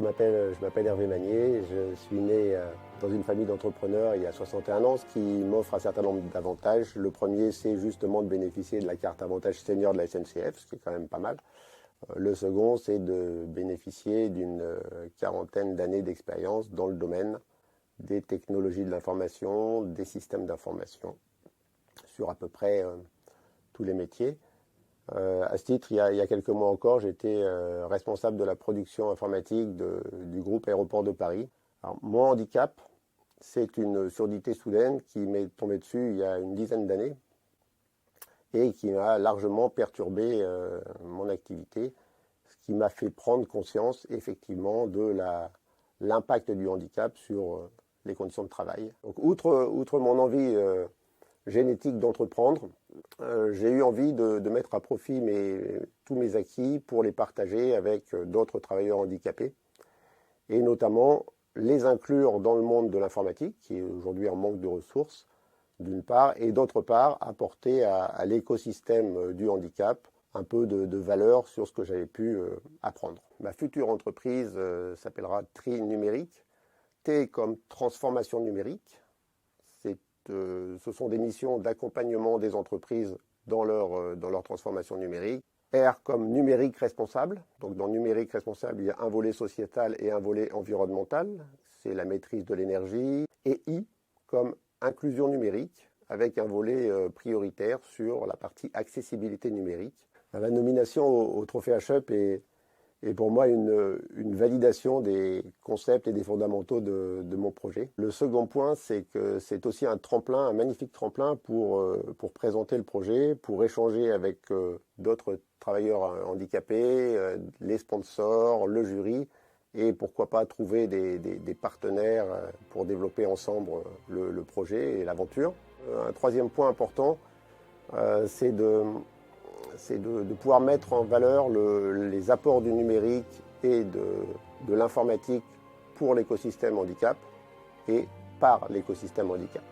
je m'appelle Hervé Magnier, je suis né dans une famille d'entrepreneurs il y a 61 ans, ce qui m'offre un certain nombre d'avantages. Le premier, c'est justement de bénéficier de la carte avantage senior de la SNCF, ce qui est quand même pas mal. Le second, c'est de bénéficier d'une quarantaine d'années d'expérience dans le domaine des technologies de l'information, des systèmes d'information, sur à peu près tous les métiers. À ce titre, il y a quelques mois encore, j'étais responsable de la production informatique du groupe Aéroport de Paris. Alors, mon handicap, c'est une surdité soudaine qui m'est tombée dessus il y a une dizaine d'années et qui m'a largement perturbé mon activité, ce qui m'a fait prendre conscience effectivement de l'impact du handicap sur les conditions de travail. Donc, outre mon envie génétique d'entreprendre, j'ai eu envie de mettre à profit tous mes acquis pour les partager avec d'autres travailleurs handicapés et notamment les inclure dans le monde de l'informatique qui est aujourd'hui en manque de ressources d'une part et d'autre part apporter à l'écosystème du handicap un peu de valeur sur ce que j'avais pu apprendre. Ma future entreprise s'appellera Tri Numérique, T comme transformation numérique. Ce sont des missions d'accompagnement des entreprises dans leur transformation numérique. R comme numérique responsable. Donc dans numérique responsable, il y a un volet sociétal et un volet environnemental. C'est la maîtrise de l'énergie. Et I comme inclusion numérique, avec un volet prioritaire sur la partie accessibilité numérique. La nomination au Trophée H-Up est pour moi une validation des concepts et des fondamentaux de mon projet. Le second point, c'est que c'est aussi un tremplin, un magnifique tremplin pour présenter le projet, pour échanger avec d'autres travailleurs handicapés, les sponsors, le jury, et pourquoi pas trouver des partenaires pour développer ensemble le projet et l'aventure. Un troisième point important, c'est de pouvoir mettre en valeur les apports du numérique et de l'informatique pour l'écosystème handicap et par l'écosystème handicap.